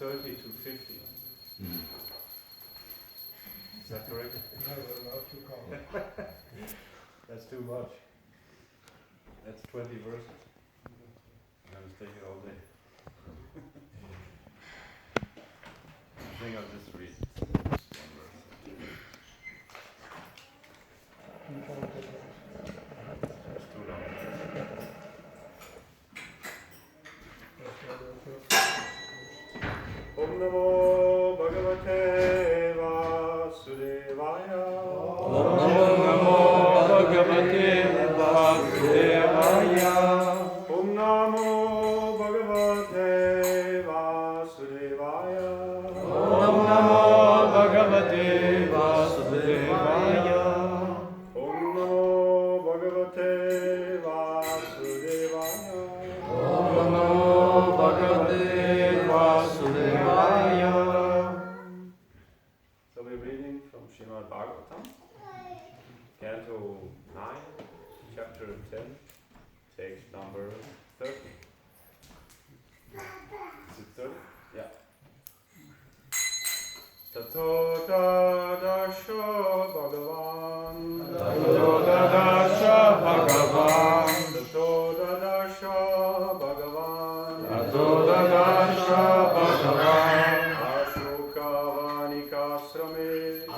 30 to 50. Is that correct? No, not too common. That's too much. That's 20 verses. I'm going to stay here all day. I think I'll just read one verse. It's too long. Om Namo Bhagavate Vasudevaya. Om Namo Bhagavate Vasudevaya. Om Namo Bhagavate Vasudevaya. Om Namo Bhagavate Vasudevaya. Om Namo Bhagavate Vasudevaya. Om Namo Bhagavate Vasudevaya. So we're reading from Srimad Bhagavatam, Canto 9, Chapter 10, text number 30. Is it 30? Yeah. Tato dadasha Bhagavan. Tato dadasha Bhagavan. Tato dadasha Bhagavan. Tato dadasha Bhagavan. Ashokavanikasrame.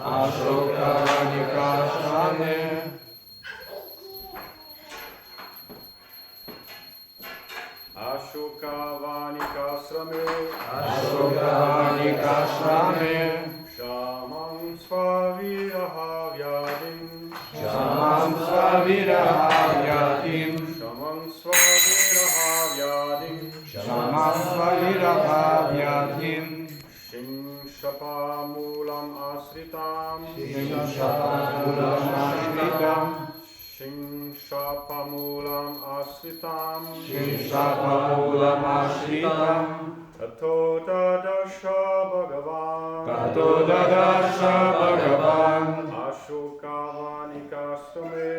Ashokavanikasrame. Ashokavanikasrame. Ashokavanikasrame. Shamam svaviraha vyadim. Shamam svaviraha vyadim. Shamam svaviraha vyadim. Shamam svaviraha vyadim. Shingshapamulam asritam. Shingshapamulam ashritam. Shingshapamulam asritam. Shingshapamulam ashritam. Tato dadasha Bhagavan. Tato dadasha Bhagavan. Ashokavanikasrame.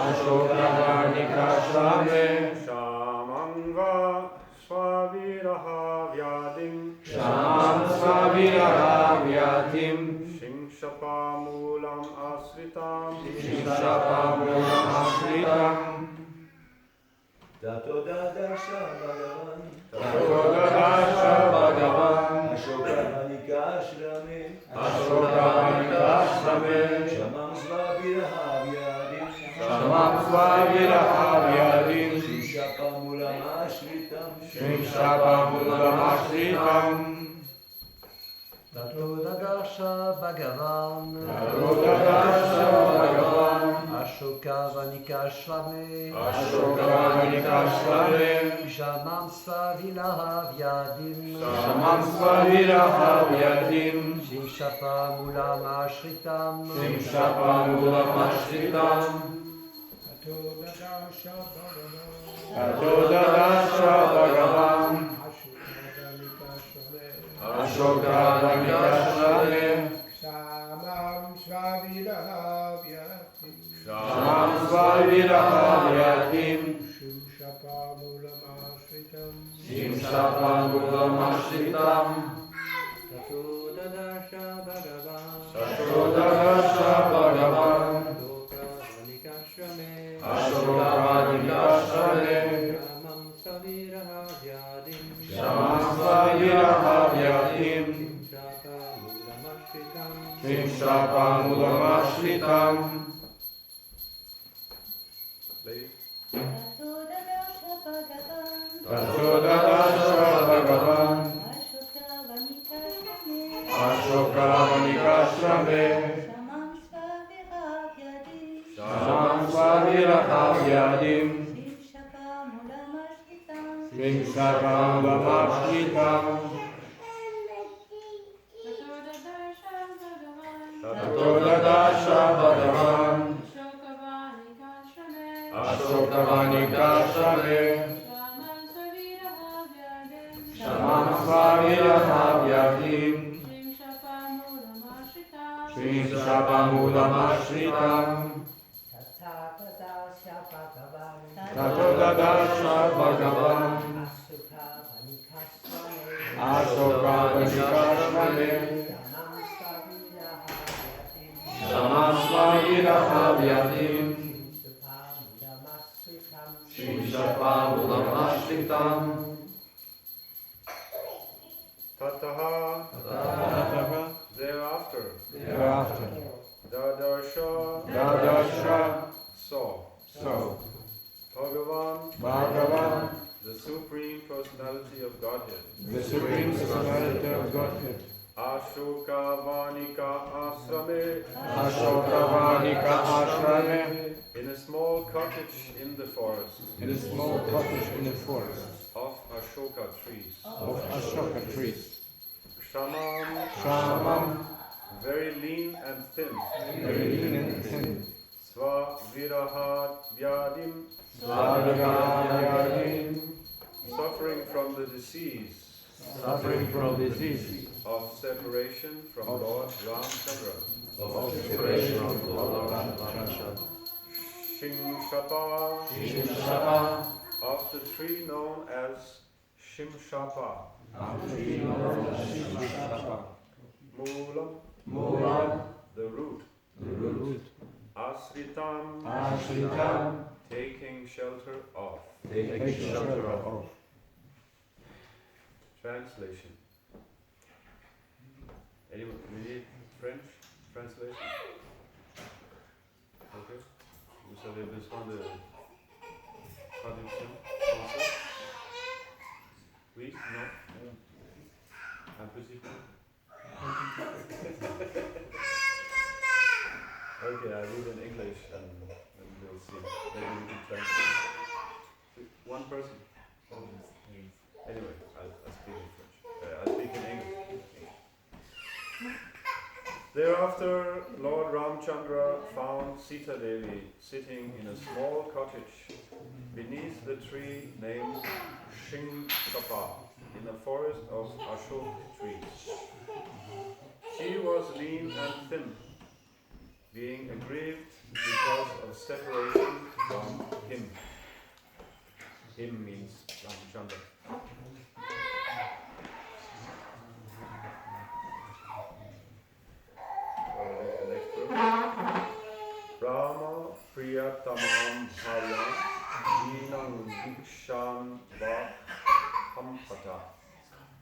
Ashokavanikasrame. Shamanga svaviraha vyadim. Shamam svaviraha vyadim. Shingshapamulam asritam. Shingshapamulam ashritam. Tato dadasha Bhagavan. Tato dadasha Bhagavan. Ashokavanikasrame. Ashokavanikasrame. Shamam svaviraha vyadim. Shamam svaviraha vyadim. Shingshapamulam ashritam. Shingshapamulam ashritam. Tato dadasha Bhagavan. Tato dadasha Bhagavan. Ashokavanikasrame. Ashokavanikasrame. Shamam svaviraha vyadim. Shamam svaviraha vyadim. Shingshapamulam ashritam. Shingshapamulam ashritam. Tato dadasha Bhagavan. Tato dadasha Bhagavan. Ashokavanikasrame. Shamam svaviraha vyadim. Shamam svaviraha vyadim. Shingshapamulam ashritam. Shingshapamulam ashritam. Tato dadasha Bhagavan. Tato dadasha Bhagavan. Ashokavanikasrame. Shamam svaviraha vyadim. Shamam svaviraha vyadim. Shingshapamulam ashritam. Lady? Tato dadasha Bhagavan. Ashokavanikasrame. Shamam svaviraha vyadim. Shingshapamulam ashritam. Tato dadasha Bhagavan. Ashokavanikasrame. Shamam svaviraha vyadim. Shingshapamulam ashritam. Tato dadasha Bhagavan. Ashoka Vanikashrame Shamam Svavirahavyatim Shimshapamudamashritam Tataha. Tataha Thereafter. Dadarsha. Saw. Bhagavan. The Supreme Personality of Godhead. The Supreme Personality of Godhead. Ashokavanika Ashokavanika in a small cottage in the forest. In a small cottage in the forest. Of Ashoka trees. Shamam. Very lean and thin. Svavirahadvyadim. Suffering from the disease. Of separation from Lord Ramchandra. Shimshapa. Of the tree known as Shimshapa. Moolam. The root. Asritam. Taking shelter of. Translation. Anyone read French translation? Ok. Vous avez besoin de traduction français? Oui? Non? Impossible? Okay, I read in English and we'll see. Maybe we can translate. One person? Anyway, I'll speak in French. I'll speak in English. Thereafter, Lord Ramchandra found Sita Devi sitting in a small cottage beneath the tree named Shimshapa in a forest of Ashok trees. She was lean and thin, being aggrieved because of separation from him. Him means Ramchandra. Rama Priyatamam Bhaya Dinam Dikshan Va Hampata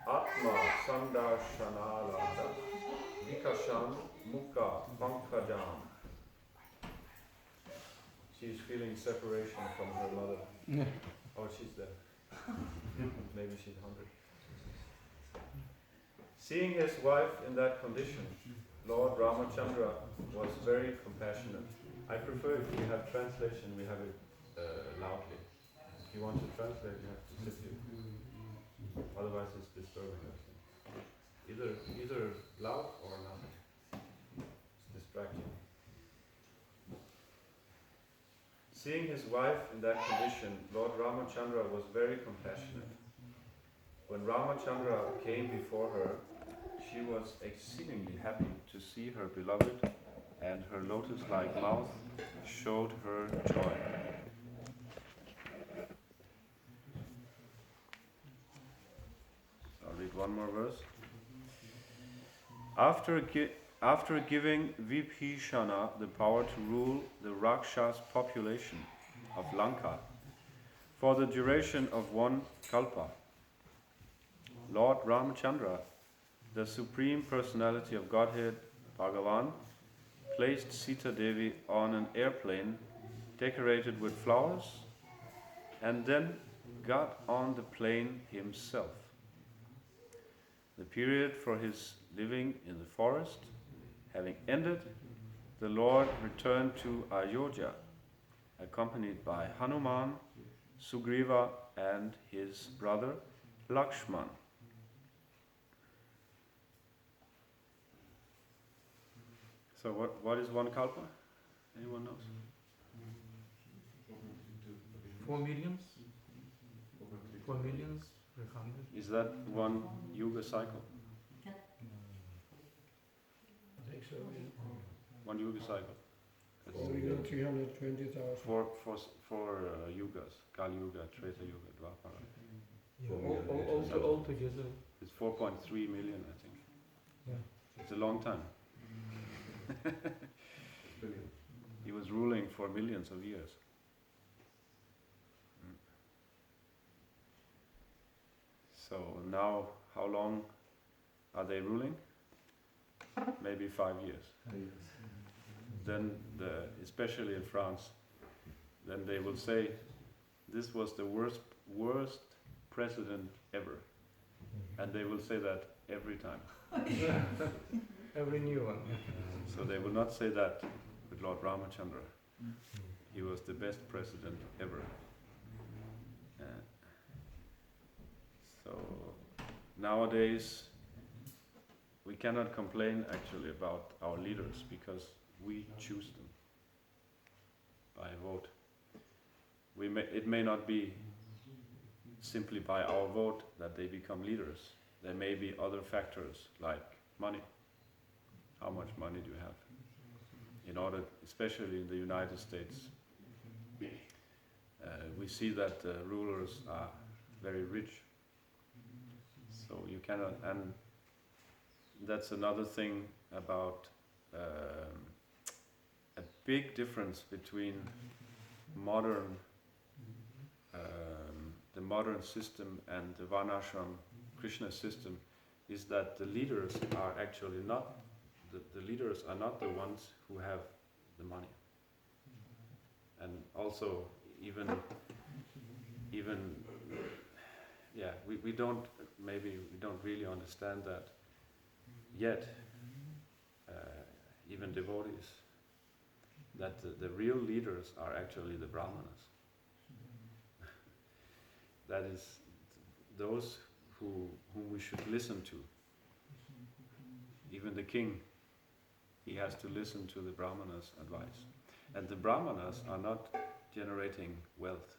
Atma Sandashanalata Vikasham Mukha Pankajam. She is feeling separation from her mother. Oh, she's there. Maybe she's hungry. Seeing his wife in that condition, Lord Ramachandra was very compassionate. I prefer if we have translation, we have it loudly. If you want to translate, you have to sit here. Otherwise it's disturbing, I think. Either loud or nothing. It's distracting. Seeing his wife in that condition, Lord Ramachandra was very compassionate. When Ramachandra came before her, she was exceedingly happy to see her beloved, and her lotus-like mouth showed her joy. I'll read one more verse. After giving Vibhishana the power to rule the Rakshas population of Lanka for the duration of one kalpa, Lord Ramchandra, the Supreme Personality of Godhead, Bhagavan, placed Sita Devi on an airplane decorated with flowers and then got on the plane himself. The period for his living in the forest having ended, the Lord returned to Ayodhya, accompanied by Hanuman, Sugriva, and his brother Lakshman. So what is one kalpa? Anyone knows? 4 millions? 4 millions? 100? Is that one yuga cycle? I think so, yeah. One yuga cycle? That's 320,000. four yugas. Kali Yuga, Treta Yuga, Dwapara. All together It's 4.3 million, I think. Yeah. It's a long time. He was ruling for millions of years. So now, how long are they ruling? Maybe 5 years. Then, especially in France, then they will say, this was the worst president ever. And they will say that every time. Every new one. So they will not say that with Lord Ramachandra. He was the best president ever. So nowadays we cannot complain actually about our leaders because we choose them by vote. It may not be simply by our vote that they become leaders. There may be other factors like money. How much money do you have? In order, especially in the United States, we see that rulers are very rich. So you cannot, and that's another thing about a big difference between modern, the modern system and the Varnashram Krishna system is that the leaders are actually not, the leaders are not the ones who have the money. And also even we don't really understand that yet, even devotees, that the real leaders are actually the brahmanas. That is those whom we should listen to. Even the king, he has to listen to the brahmanas' advice. And the brahmanas are not generating wealth.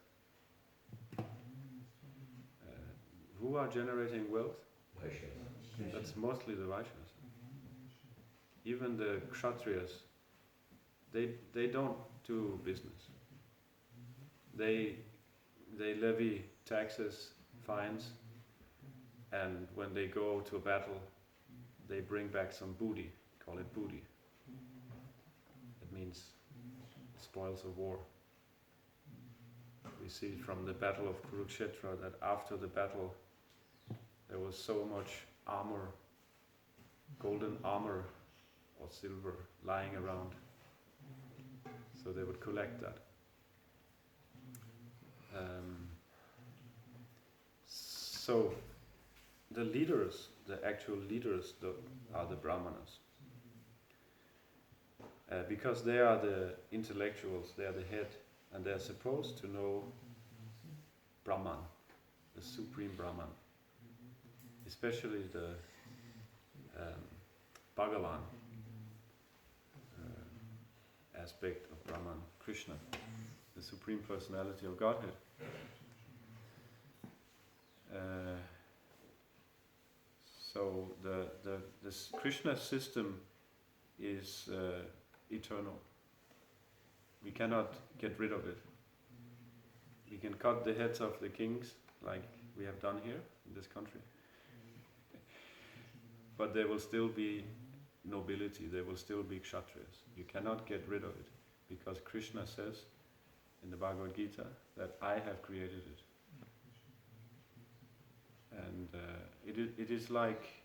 Who are generating wealth? That's mostly the Vaishyas. Even the Kshatriyas, they don't do business. They levy taxes, fines, and when they go to a battle, they bring back some booty, call it booty. It means spoils of war. We see from the battle of Kurukshetra that after the battle there was so much armor, golden armor or silver lying around. So they would collect that. So the leaders, the actual leaders, are the brahmanas. Because they are the intellectuals, they are the head, and they are supposed to know Brahman, the supreme Brahman, especially the Bhagavan aspect of Brahman, Krishna, the supreme personality of Godhead. So this Krishna system is eternal. We cannot get rid of it. We can cut the heads of the kings, like we have done here in this country. But there will still be nobility, there will still be kshatriyas. You cannot get rid of it, because Krishna says in the Bhagavad Gita that I have created it. And it is like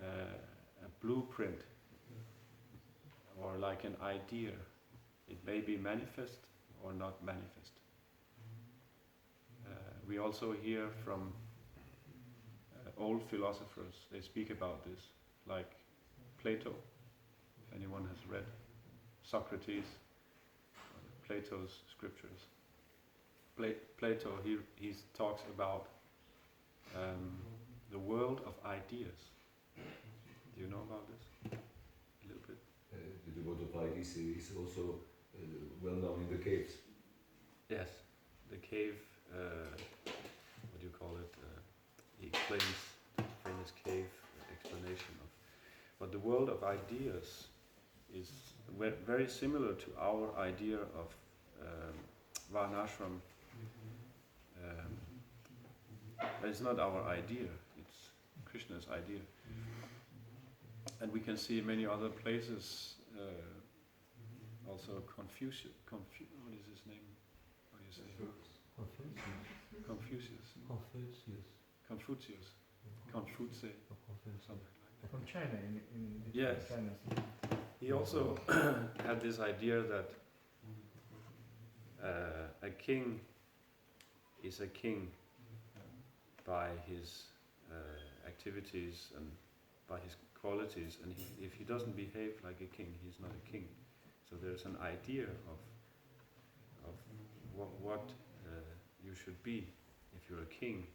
a blueprint, or like an idea. It may be manifest or not manifest. We also hear from old philosophers, they speak about this, like Plato, if anyone has read Socrates, Plato's scriptures. Plato, he talks about the world of ideas. Do you know about this? A little bit? The world of ideas is also well known in the caves. Yes, the cave, what do you call it? He explains the famous cave explanation of. But the world of ideas is very similar to our idea of Varnashram. It's not our idea. It's Krishna's idea. And we can see many other places, also Confucius, what is his name? What do you say? Confucius. Something like that. From China, in Yes. China. He also had this idea that a king is a king by his activities and by his qualities, and if he doesn't behave like a king, he's not a king. So there's an idea of what you should be if you're a king,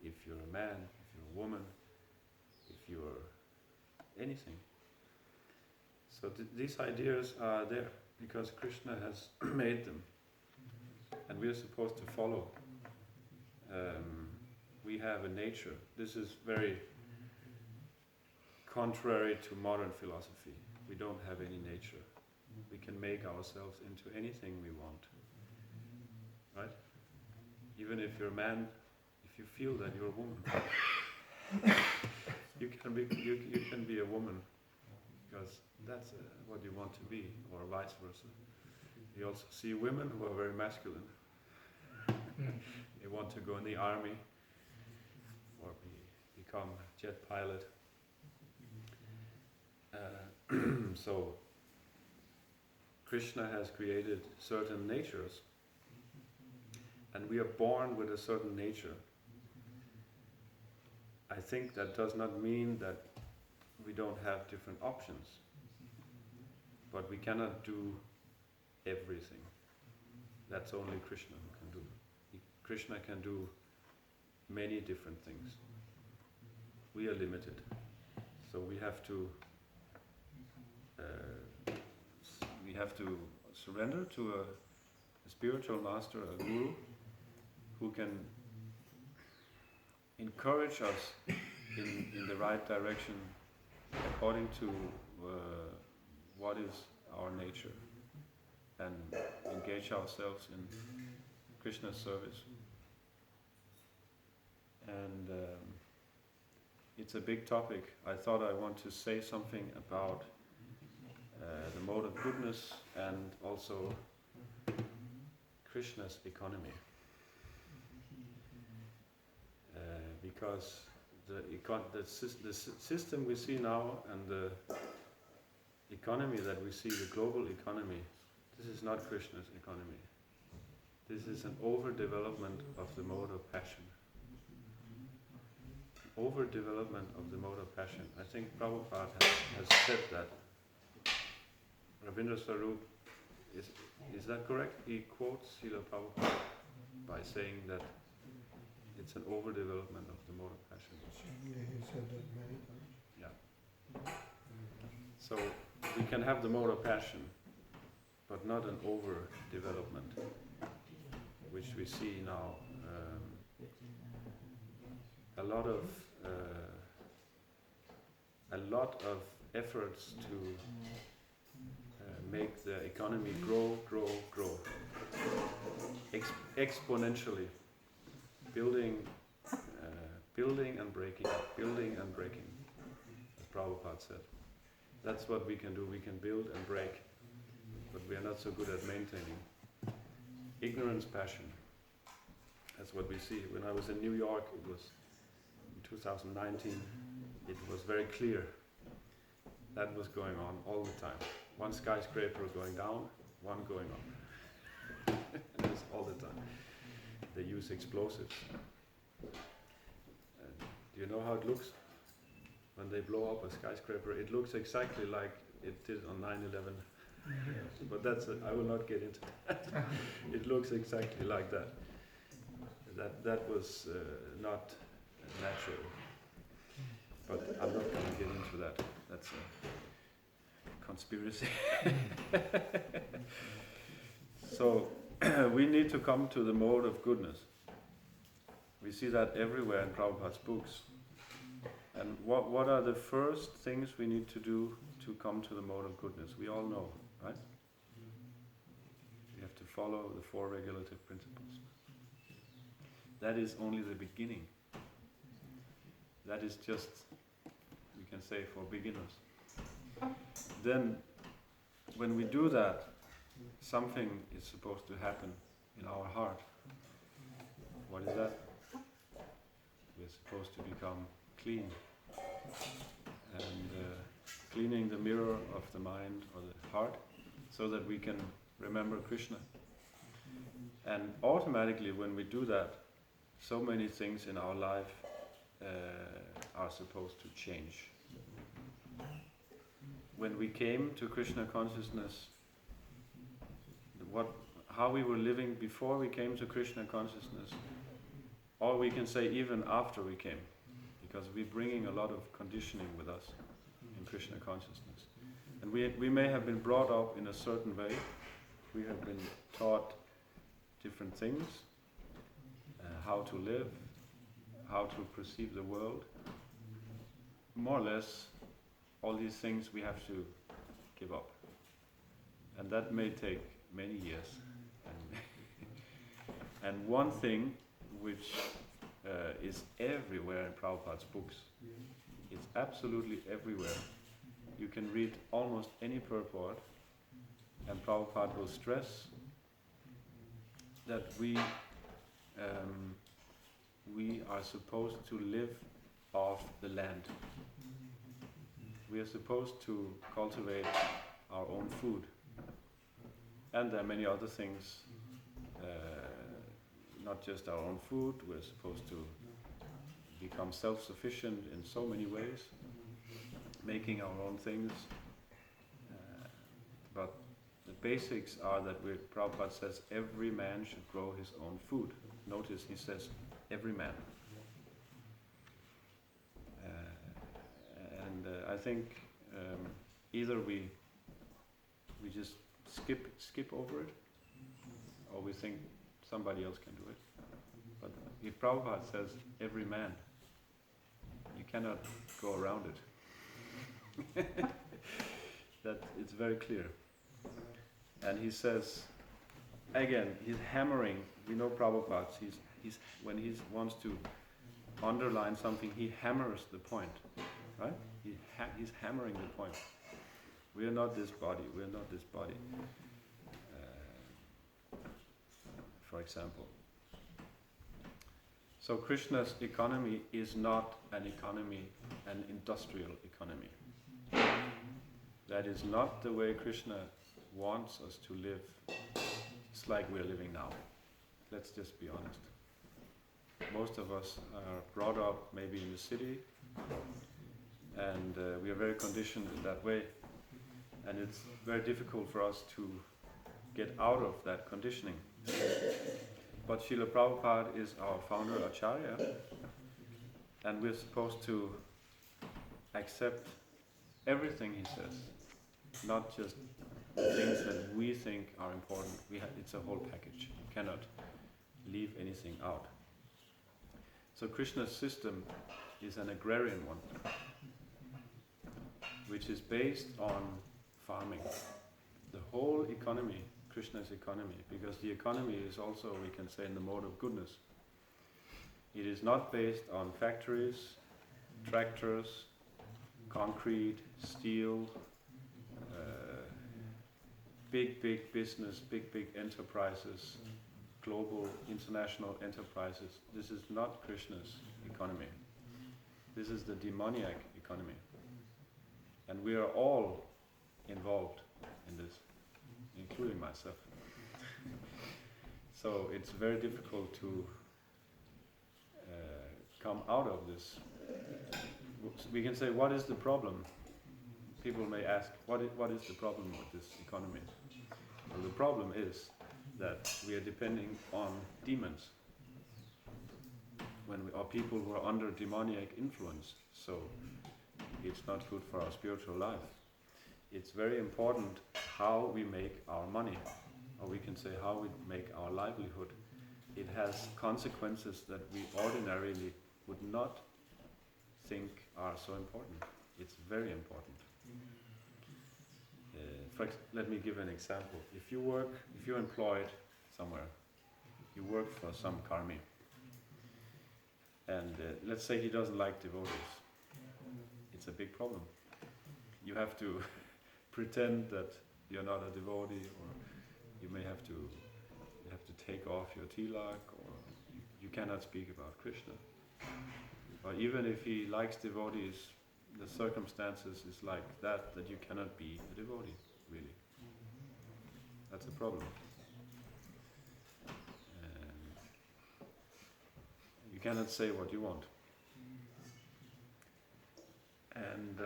if you're a man, if you're a woman, if you're anything. So these ideas are there because Krishna has made them, and we are supposed to follow. We have a nature. This is very contrary to modern philosophy. We don't have any nature. We can make ourselves into anything we want. Right? Even if you're a man, if you feel that you're a woman, you can be a woman because that's what you want to be, or vice versa. You also see women who are very masculine. They want to go in the army or become a jet pilot. So Krishna has created certain natures, and we are born with a certain nature. I think that does not mean that we don't have different options, but we cannot do everything. That's only Krishna who can do. Krishna can do many different things. We are limited, so we have to surrender to a spiritual master, a guru, who can encourage us in the right direction according to what is our nature, and engage ourselves in Krishna's service. And it's a big topic. I thought I want to say something about the mode of goodness and also Krishna's economy. Because the system we see now and the economy that we see, the global economy, this is not Krishna's economy. This is an overdevelopment of the mode of passion. Overdevelopment of the mode of passion. I think Prabhupada has said that. Ravindra Sarup, is that correct? He quotes Srila Prabhupada by saying that it's an overdevelopment of the mode of passion. Yeah, he said that many times. Yeah. So we can have the mode of passion, but not an overdevelopment, which we see now. A lot of efforts to make the economy grow exponentially, building and breaking, as Prabhupada said. That's what we can do. We can build and break, but we are not so good at maintaining. Ignorance, passion. That's what we see. When I was in New York, it was in 2019, it was very clear that was going on all the time. One skyscraper going down, one going up. It was all the time. They use explosives. Do you know how it looks when they blow up a skyscraper? It looks exactly like it did on 9/11. But I will not get into that. It looks exactly like that. That was not natural. But I'm not going to get into that. That's a conspiracy. So we need to come to the mode of goodness. We see that everywhere in Prabhupada's books. And what are the first things we need to do to come to the mode of goodness? We all know, right? We have to follow the 4 regulative principles. That is only the beginning. That is just, we can say, for beginners. Then, when we do that, something is supposed to happen in our heart. What is that? We're supposed to become clean. And cleaning the mirror of the mind or the heart so that we can remember Krishna. And automatically when we do that, so many things in our life are supposed to change. When we came to Krishna consciousness, how we were living before we came to Krishna consciousness, or we can say even after we came, because we're bringing a lot of conditioning with us in Krishna consciousness. And we may have been brought up in a certain way, we have been taught different things, how to live, how to perceive the world. More or less, all these things we have to give up. And that may take many years. And one thing which is everywhere in Prabhupada's books, it's absolutely everywhere. You can read almost any purport, and Prabhupada will stress that we are supposed to live off the land. We are supposed to cultivate our own food. And there are many other things, not just our own food. We're supposed to become self-sufficient in so many ways, making our own things. But the basics are that Prabhupada says every man should grow his own food. Notice he says every man. I think either we just skip over it, or we think somebody else can do it. But if Prabhupada says every man, you cannot go around it. That it's very clear. And he says, again, he's hammering. We know Prabhupada. When he wants to underline something, he hammers the point, right? He's hammering the point. We are not this body. We are not this body. For example. So Krishna's economy is not an economy, an industrial economy. That is not the way Krishna wants us to live. It's like we're living now. Let's just be honest. Most of us are brought up maybe in the city, and we are very conditioned in that way. And it's very difficult for us to get out of that conditioning. But Srila Prabhupada is our founder Acharya, and we're supposed to accept everything he says, not just the things that we think are important. It's a whole package. You cannot leave anything out. So Krishna's system is an agrarian one, which is based on farming. The whole economy, Krishna's economy, because the economy is also, we can say, in the mode of goodness. It is not based on factories, tractors, concrete, steel, big business, big enterprises, global, international enterprises. This is not Krishna's economy. This is the demoniac economy. And we are all involved in this, including myself. So it's very difficult to come out of this. We can say, what is the problem? People may ask, what is the problem with this economy? Well, the problem is that we are depending on demons. Or people who are under demoniac influence. So it's not good for our spiritual life. It's very important how we make our money, or we can say how we make our livelihood. It has consequences that we ordinarily would not think are so important. It's very important. Let me give an example. If you're employed somewhere, you work for some karmi, and let's say he doesn't like devotees. It's a big problem. You have to pretend that you're not a devotee, or you may have to take off your tilak, or you cannot speak about Krishna. Or even if he likes devotees, the circumstances is like that you cannot be a devotee, really. That's a problem. You cannot say what you want. And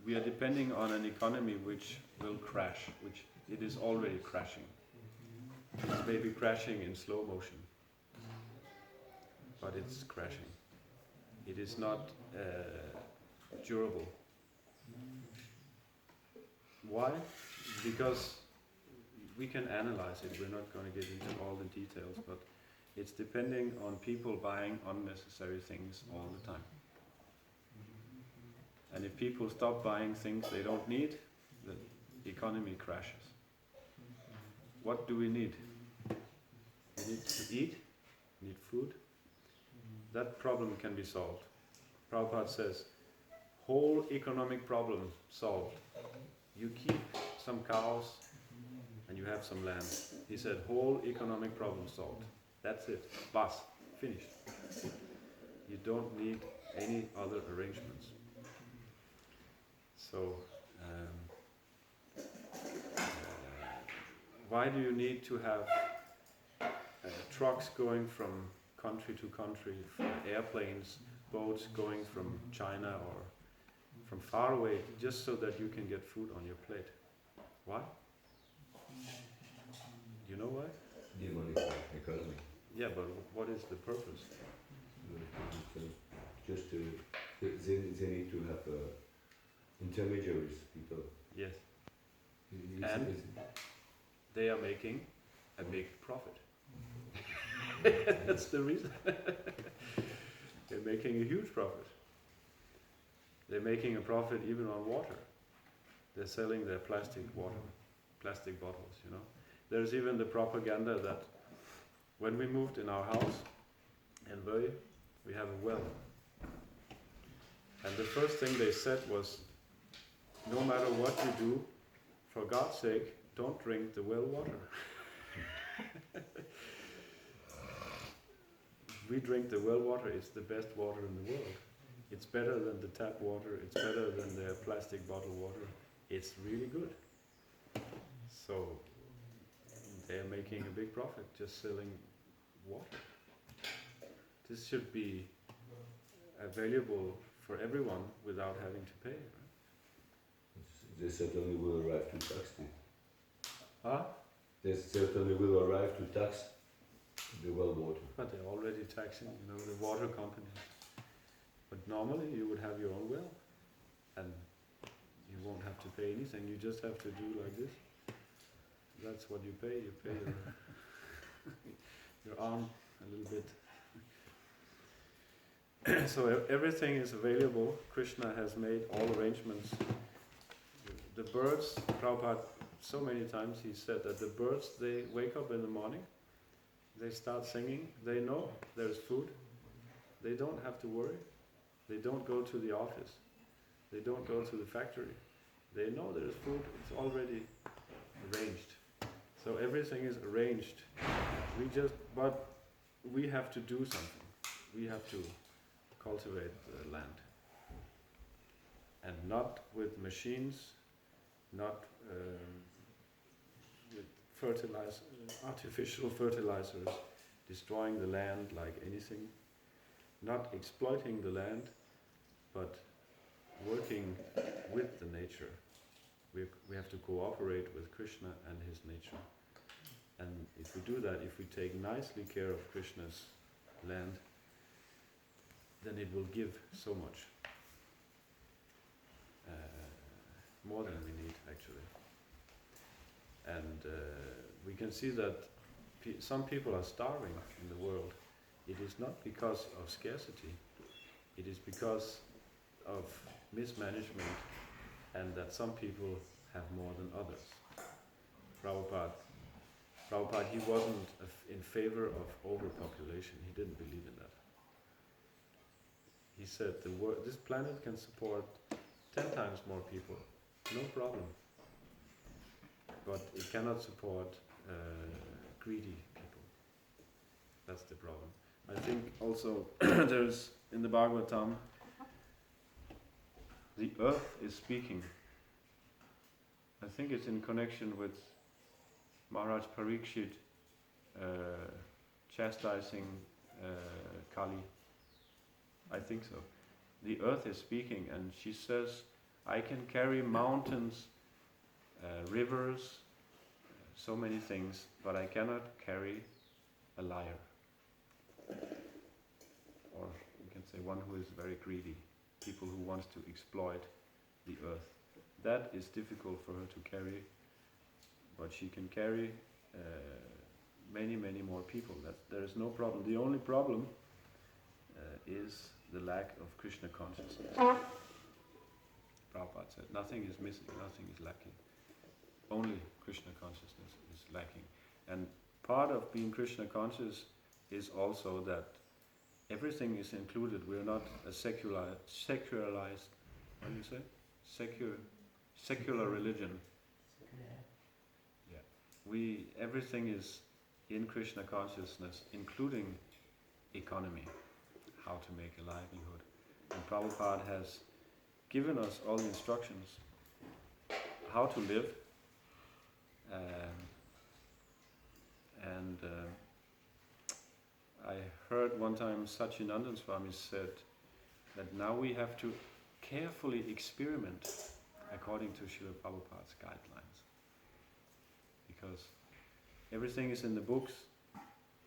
we are depending on an economy which will crash, which it is already crashing. It's maybe crashing in slow motion, but it's crashing. It is not durable. Why? Because we can analyze it. We're not going to get into all the details, but it's depending on people buying unnecessary things all the time. And if people stop buying things they don't need, the economy crashes. What do we need? We need to eat, we need food. That problem can be solved. Prabhupada says, whole economic problem solved. You keep some cows and you have some land. He said, whole economic problem solved. That's it. Bas. Finished. You don't need any other arrangements. So, why do you need to have trucks going from country to country, airplanes, boats going from China or from far away, just so that you can get food on your plate? Why? You know why? Demonic economy. Yeah, but what is the purpose? Just to, they need to have intermediaries, people. Yes. It's- And it's- they are making a big profit. That's the reason. They're making a huge profit. They're making a profit even on water. They're selling their plastic water, plastic bottles, you know. There's even the propaganda that when we moved in our house in Bøje, we have a well. And the first thing they said was, no matter what you do, for God's sake, don't drink the well water. We drink the well water, it's the best water in the world. It's better than the tap water, it's better than the plastic bottle water. It's really good. So they're making a big profit just selling water. This should be available for everyone without having to pay. They certainly will arrive to tax it. Huh? They certainly will arrive to tax the well water. But they're already taxing, you know, the water companies. But normally you would have your own well, and you won't have to pay anything. You just have to do like this. That's what you pay. You pay your arm a little bit. So everything is available. Krishna has made all arrangements. The birds, Prabhupada, so many times he said that the birds, they wake up in the morning, they start singing, they know there's food, they don't have to worry, they don't go to the office, they don't go to the factory, they know there's food, it's already arranged. So everything is arranged. But we have to do something. We have to cultivate the land. And not with machines, not with artificial fertilizers, destroying the land like anything, not exploiting the land, but working with the nature. We have to cooperate with Krishna and his nature. And if we do that, if we take nicely care of Krishna's land, then it will give so much. More than we need, actually. And we can see that some people are starving in the world. It is not because of scarcity. It is because of mismanagement, and that some people have more than others. Prabhupada, he wasn't in favor of overpopulation. He didn't believe in that. he said this planet can support 10 times more people, no problem. But it cannot support greedy people. That's the problem. I think also there's in the Bhagavatam, the earth is speaking. I think it's in connection with Maharaj Parikshit chastising Kali. I think so. The earth is speaking, and she says, I can carry mountains, rivers, so many things, but I cannot carry a liar. Or you can say one who is very greedy, people who wants to exploit the earth. That is difficult for her to carry, but she can carry many, many more people. There is no problem. The only problem is the lack of Krishna consciousness. Prabhupada said, nothing is missing, nothing is lacking. Only Krishna consciousness is lacking. And part of being Krishna conscious is also that everything is included. We are not a secularized, what do you say? Secular religion. Yeah. Everything is in Krishna consciousness, including economy, how to make a livelihood. And Prabhupada has given us all the instructions how to live. I heard one time Sachinandan Swami said that now we have to carefully experiment according to Srila Prabhupada's guidelines. Because everything is in the books,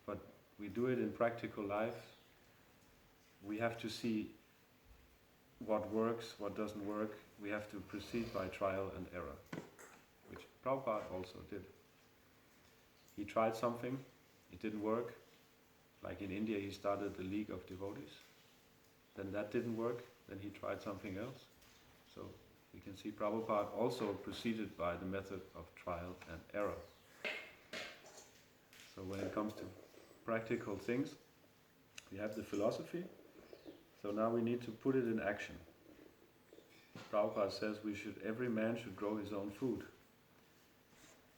but we do it in practical life. We have to see what works, what doesn't work. We have to proceed by trial and error, which Prabhupada also did. He tried something, it didn't work. Like in India, he started the League of Devotees. Then that didn't work, then he tried something else. So we can see Prabhupada also proceeded by the method of trial and error. So when it comes to practical things, we have the philosophy, so now we need to put it in action. Prabhupada says every man should grow his own food.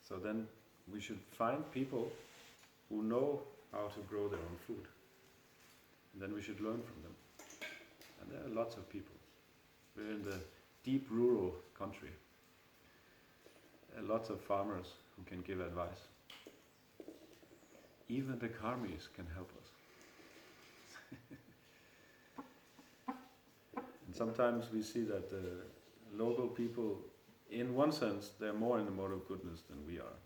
So then we should find people who know how to grow their own food. And then we should learn from them. And there are lots of people. We're in the deep rural country. There are lots of farmers who can give advice. Even the karmis can help us. And sometimes we see that the local people, in one sense, they're more in the mode of goodness than we are.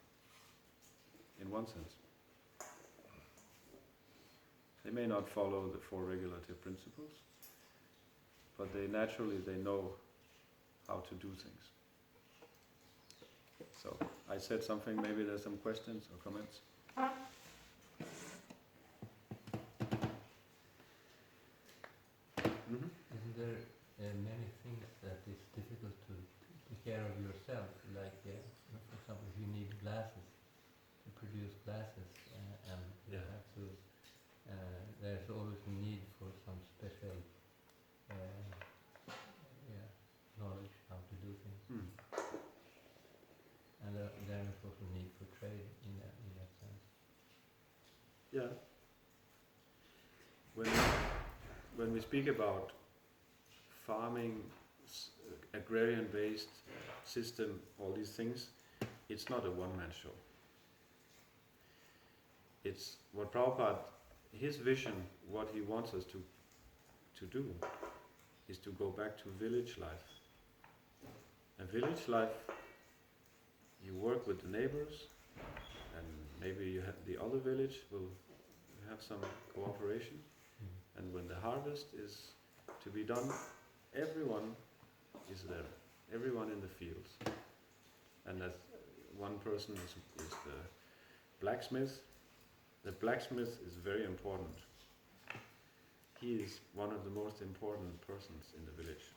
In one sense. They may not follow the four regulative principles, but they know how to do things. So, I said something, maybe there's some questions or comments? Mm-hmm. Isn't there many things that is difficult to take care of yourself? Like, for example, if you need glasses, to produce glasses, and you have to, there's always a need for some special knowledge how to do things. And there is also need for trade in that sense. Yeah. When we speak about farming, agrarian-based system, all these things, it's not a one-man show. It's what Prabhupada, his vision, what he wants us to do, is to go back to village life. And village life, you work with the neighbors, and maybe you have the other village will have some cooperation. And when the harvest is to be done, everyone is there, everyone in the fields. And that one person is the blacksmith. The blacksmith is very important. He is one of the most important persons in the village.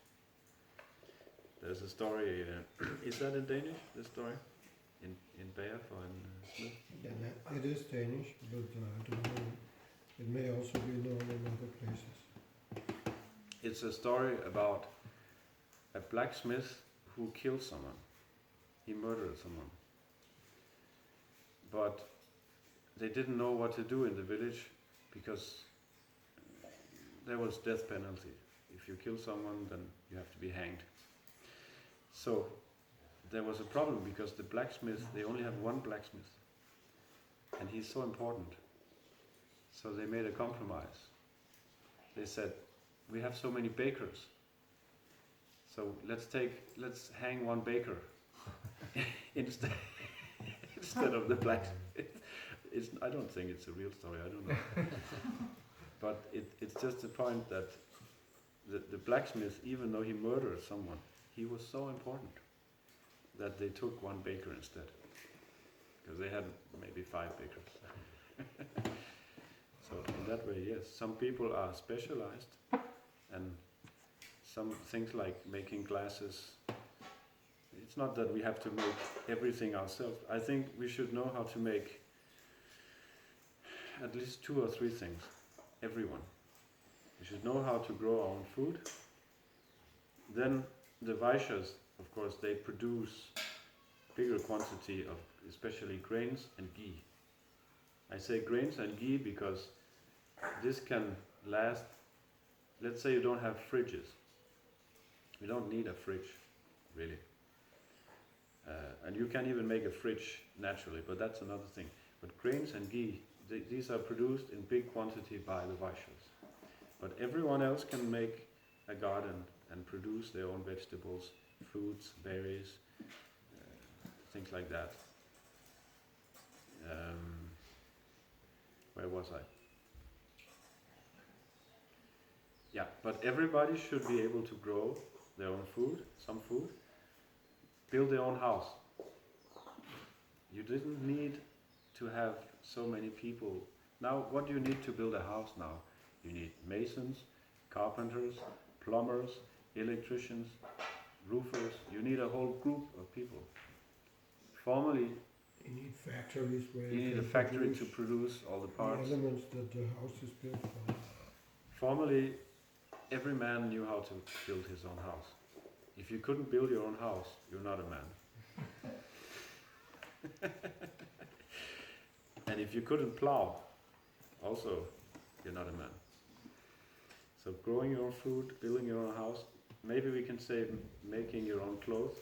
There's a story, is that in Danish, this story? In Beaf or in Smith? Yeah, it is Danish, but I don't know. It may also be known in other places. It's a story about a blacksmith who killed someone. He murdered someone. But they didn't know what to do in the village because there was death penalty. If you kill someone, then you have to be hanged. So there was a problem because the blacksmith, they only have one blacksmith. And he's so important. So they made a compromise. They said, we have so many bakers. So let's hang one baker instead of the blacksmith. I don't think it's a real story, I don't know. But it's just the point that the blacksmith, even though he murdered someone, he was so important that they took one baker instead. Because they had maybe 5 bakers. So in that way, yes, some people are specialized, and some things like making glasses, it's not that we have to make everything ourselves. I think we should know how to make at least 2 or 3 things, everyone. We should know how to grow our own food. Then the Vaishyas, of course, they produce bigger quantity of especially grains and ghee. I say grains and ghee because this can last. Let's say you don't have fridges. You don't need a fridge, really. And you can even make a fridge naturally, but that's another thing. But grains and ghee, these are produced in big quantity by the Vaishyas. But everyone else can make a garden and produce their own vegetables, fruits, berries, things like that. Where was I? Yeah, but everybody should be able to grow their own food, some food, build their own house. You didn't need to have so many people. Now, what do you need to build a house now? You need masons, carpenters, plumbers, electricians, roofers. You need a whole group of people. Formerly, You need factories where you need a can factory to produce produce all the the parts. elements that the house is built from. Formerly, every man knew how to build his own house. If you couldn't build your own house, you're not a man. And if you couldn't plow, also, you're not a man. So growing your own food, building your own house, maybe we can say making your own clothes.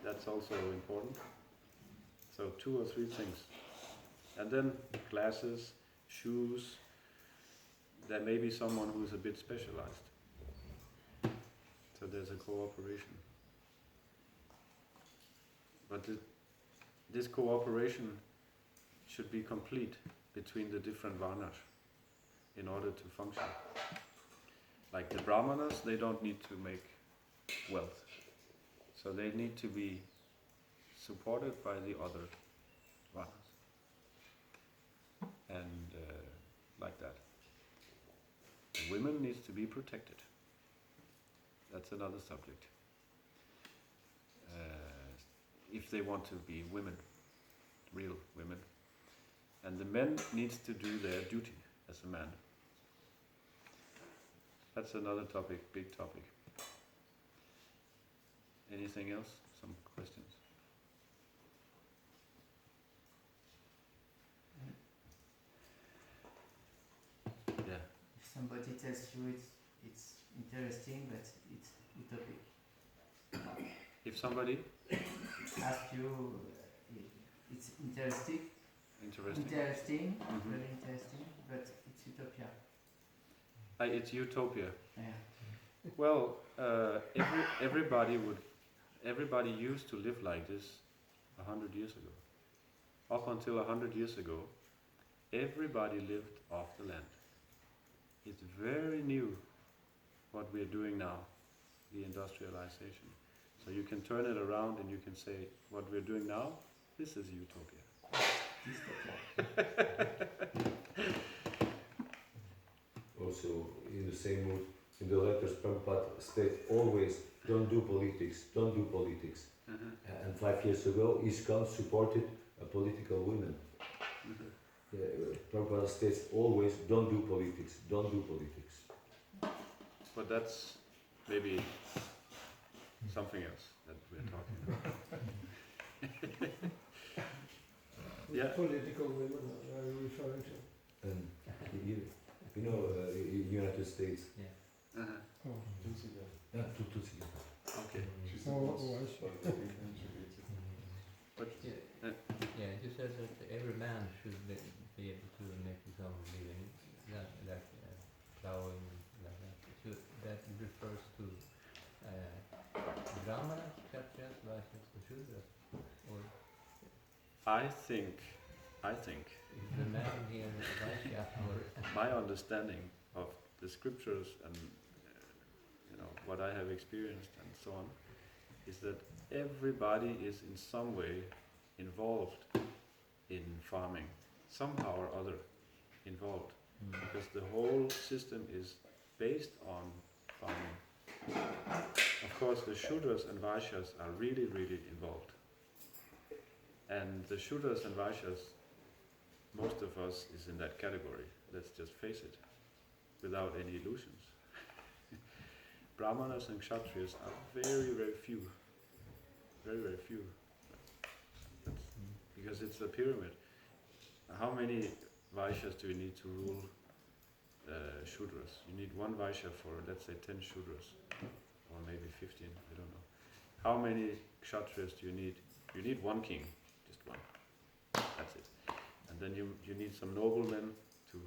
That's also important. So 2 or 3 things. And then glasses, shoes. There may be someone who's a bit specialized. So there's a cooperation. But this cooperation should be complete between the different varnas in order to function. Like the brahmanas, they don't need to make wealth. So they need to be supported by the other varnas. And like that. The women needs to be protected. That's another subject. If they want to be women, real women. And the men needs to do their duty as a man. That's another topic, big topic. Anything else? Some questions? Yeah. If somebody tells you it's interesting, but it's utopic. If somebody Ask you, it's interesting, interesting. Mhm. very interesting, but it's utopia. It's utopia. Yeah. Well, everybody used to live like this 100 years ago. Up until 100 years ago, everybody lived off the land. It's very new what we're doing now, the industrialization. So you can turn it around and you can say, what we're doing now, this is utopia. Also, in the same mood, in the letters, Prabhupada states always, don't do politics, don't do politics. And 5 years ago, ISKCON supported political women. Prabhupada states always, don't do politics, don't do politics. but that's maybe something else that we're talking about. Yeah. Political women are you referring to? You know, United States. Yeah. Uh-huh. Oh, Yeah, Tutsi. Okay. I see. But Yeah, you said that every man should be able to make his own living, like plowing, like that. So that refers to brahmanas, kshatriyas, vaishyas, or shudras, or I think is the man here vaishya or my understanding of the scriptures and what I have experienced and so on is that everybody is in some way involved in farming, somehow or other involved, because the whole system is based on farming. Of course, the Shudras and Vaishyas are really, really involved. And the Shudras and Vaishyas, most of us is in that category, let's just face it, without any illusions. Brahmanas and Kshatriyas are very, very few. Very, very few. Because it's a pyramid. How many Vaishyas do you need to rule Shudras? You need one Vaishya for, let's say, 10 Shudras. Or maybe 15, I don't know. How many Kshatriyas do you need? You need one king, just one. That's it. And then you need some noblemen to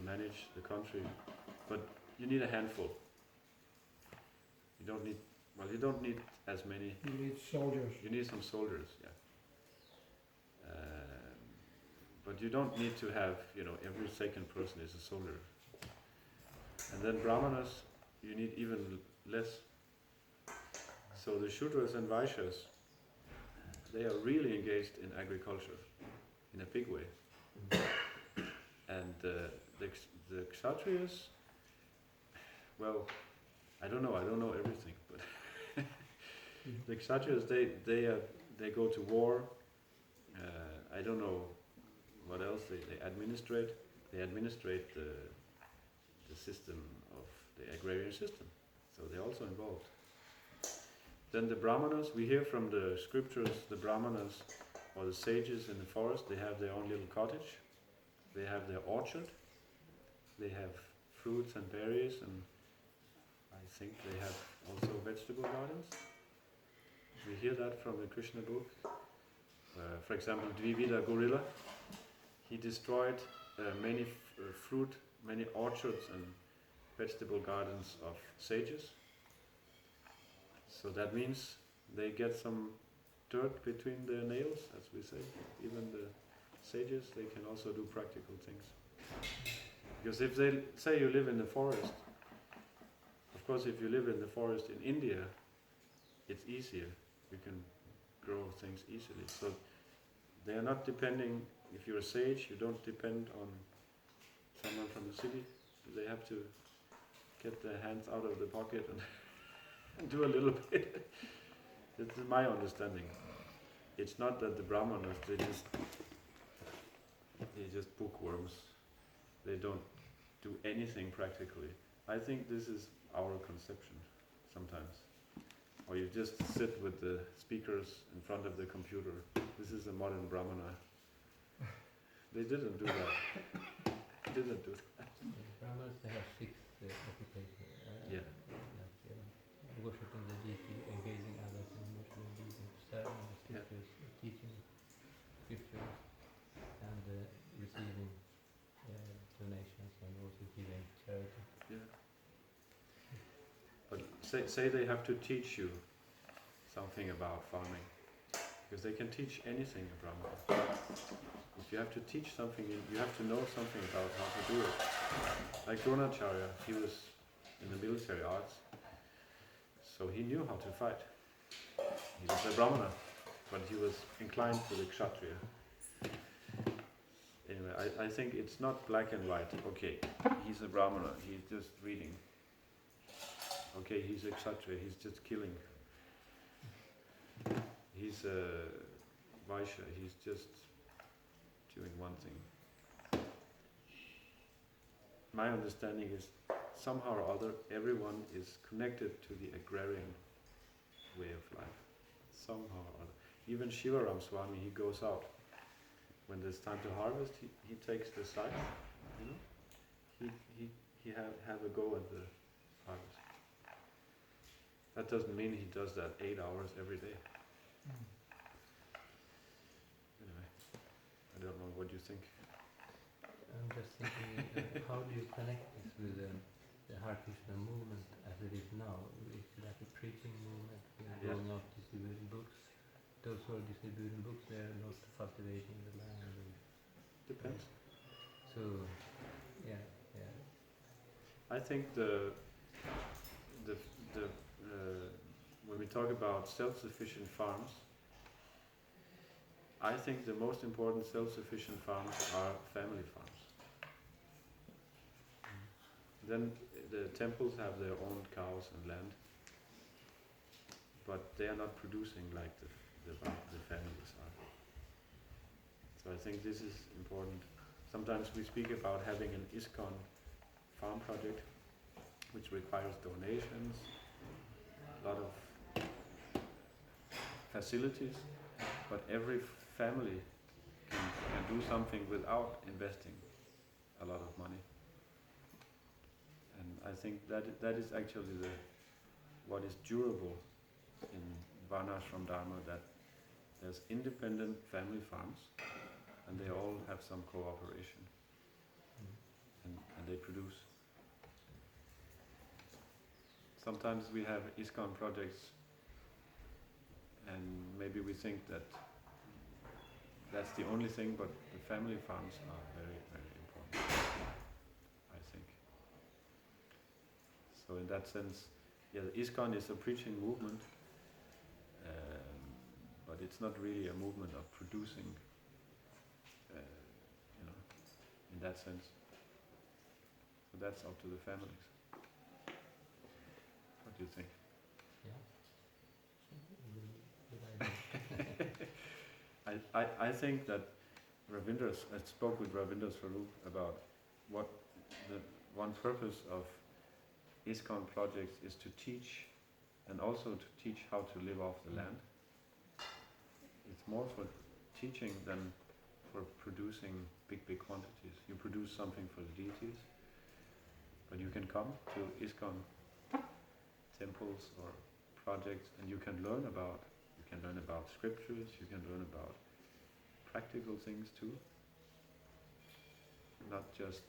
manage the country. But you need a handful. You don't need as many. You need soldiers. You need some soldiers, yeah. But you don't need to have, every second person is a soldier. And then Brahmanas, you need even less. So the Shudras and Vaishyas, they are really engaged in agriculture in a big way. And the Kshatriyas, well, I don't know everything, but the Kshatriyas, they go to war. I don't know what else they administrate. They administrate the system of the agrarian system, so they're also involved. Then the Brahmanas, we hear from the scriptures, the Brahmanas or the sages in the forest, they have their own little cottage, they have their orchard, they have fruits and berries, and I think they have also vegetable gardens. We hear that from the Krishna book. For example, Dvivida Gorilla, he destroyed many many orchards and vegetable gardens of sages. So that means they get some dirt between their nails, as we say. Even the sages, they can also do practical things. Because if they say you live in the forest, of course if you live in the forest in India, it's easier. You can grow things easily. So they are not depending, if you're a sage, you don't depend on someone from the city. They have to get their hands out of the pocket and do a little bit. This is my understanding. It's not that the Brahmanas, they're just bookworms. They don't do anything practically. I think this is our conception sometimes. Or you just sit with the speakers in front of the computer. This is a modern Brahmana. They didn't do that. Brahmanas, they have 6 occupations. Yeah. Worshipping the deity, engaging others in worshipping the deity, serving the scriptures, teaching scriptures, and receiving donations and also giving charity. Yeah. But say they have to teach you something about farming, because they can teach anything, a Brahmana. If you have to teach something, you have to know something about how to do it. Like Dronacharya, he was in the military arts, so he knew how to fight. He was a Brahmana, but he was inclined to the Kshatriya. Anyway, I think it's not black and white. Okay, he's a Brahmana, he's just reading. Okay, he's a Kshatriya, he's just killing. He's a Vaishya, he's just doing one thing. my understanding is somehow or other everyone is connected to the agrarian way of life. Somehow or other. Even Shivaram Swami, he goes out. When there's time to harvest, he takes the scythe, you know. He have a go at the harvest. That doesn't mean he does that 8 hours every day. Anyway, I don't know what you think. I'm just thinking, how do you connect this with the Hare Krishna movement as it is now? It's like a preaching movement, going out distributing books. Those who are distributing books, they are not cultivating the land. Depends. So, yeah. I think when we talk about self-sufficient farms, I think the most important self-sufficient farms are family farms. Then the temples have their own cows and land, but they are not producing like the families are. So I think this is important. Sometimes we speak about having an ISKCON farm project, which requires donations, a lot of facilities, but every family can do something without investing a lot of money. And I think that is actually what is durable in Varnashram Dharma, that there's independent family farms and they all have some cooperation and they produce. Sometimes we have ISKCON projects and maybe we think that that's the only thing, but the family farms are very, very important, I think. So in that sense, yeah, the ISKCON is a preaching movement, but it's not really a movement of producing, in that sense. So that's up to the families. What do you think? I think that I spoke with Ravindra Swarup about what the one purpose of ISKCON projects is to teach, and also to teach how to live off the land. It's more for teaching than for producing big quantities. You produce something for the deities, but you can come to ISKCON temples or projects and you can learn about scriptures, you can learn about practical things too, not just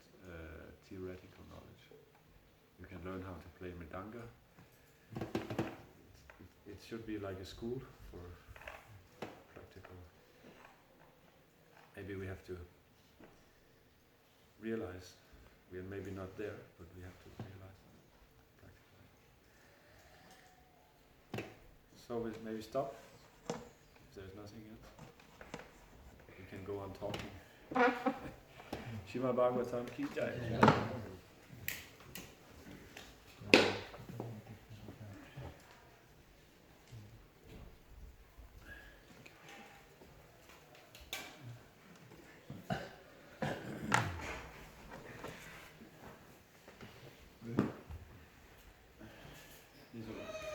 theoretical knowledge. You can learn how to play mridanga. It should be like a school for practical. Maybe we have to realize we are maybe not there, but we have to realize that practically. So we maybe stop. If there's nothing else, we can go on talking. Shrimad Bhagavatam ki jai.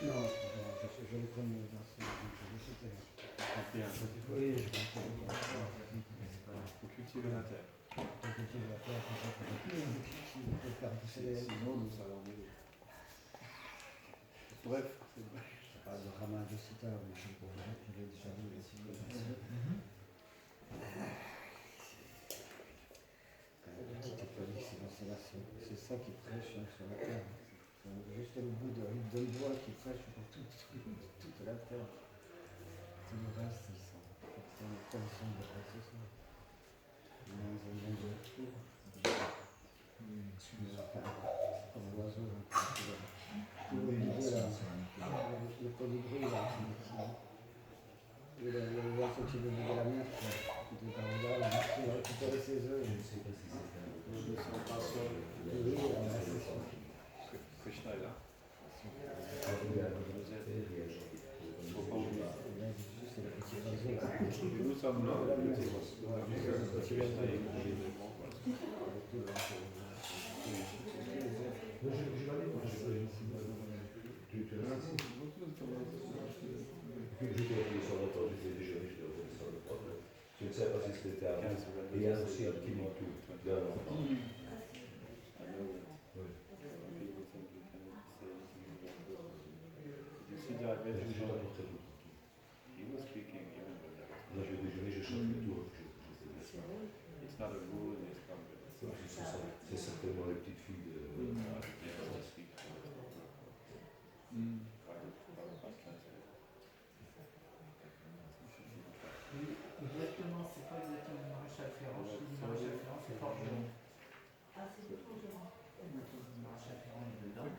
Non, je le connais dans ce Bien. Oui, je comprends. Faut cultiver la terre. On cultive la terre, c'est ça qu'on peut faire pousser les... Sinon, nous allons mourir. Bref, Je parle de Raman de Sita, mais je l'ai déjà vu aussi. La petite étoile, c'est ça qui prêche sur la terre. C'est juste le bout d'un doigt qui prêche pour toute la terre. Tout le reste, c'est une tradition de procession. Dans un monde de tout. Comme l'oiseau, le colibri, là, l'oiseau qui venait de la mer, qui était par là, qui a récupéré ses œufs. nous ne sommes pas seuls. Oui, c'est ça. Krishna est là. Nous sommes là. Krishna est là. je l'avais, moi, je l'avais ici. Tu restes ici. J'étais au conservatoire, j'étais déjeuner, j'étais au conservatoire. Je ne savais pas si c'était à vous. Et il y a aussi un petit manteau d'un enfant. Oui. You see that Je vegetable? t'apporterai tout. He was speaking even with that. Là, je vais déjeuner, je chanterai tout. It's not a rule in his country. C'est certainement les petites filles de. They don't speak. Exactement, c'est pas exactement le maréchal Ferrand. Si le maréchal Ferrand, c'est Forgeron. Ah, c'est le forgeron. Le maréchal Ferrand est dedans.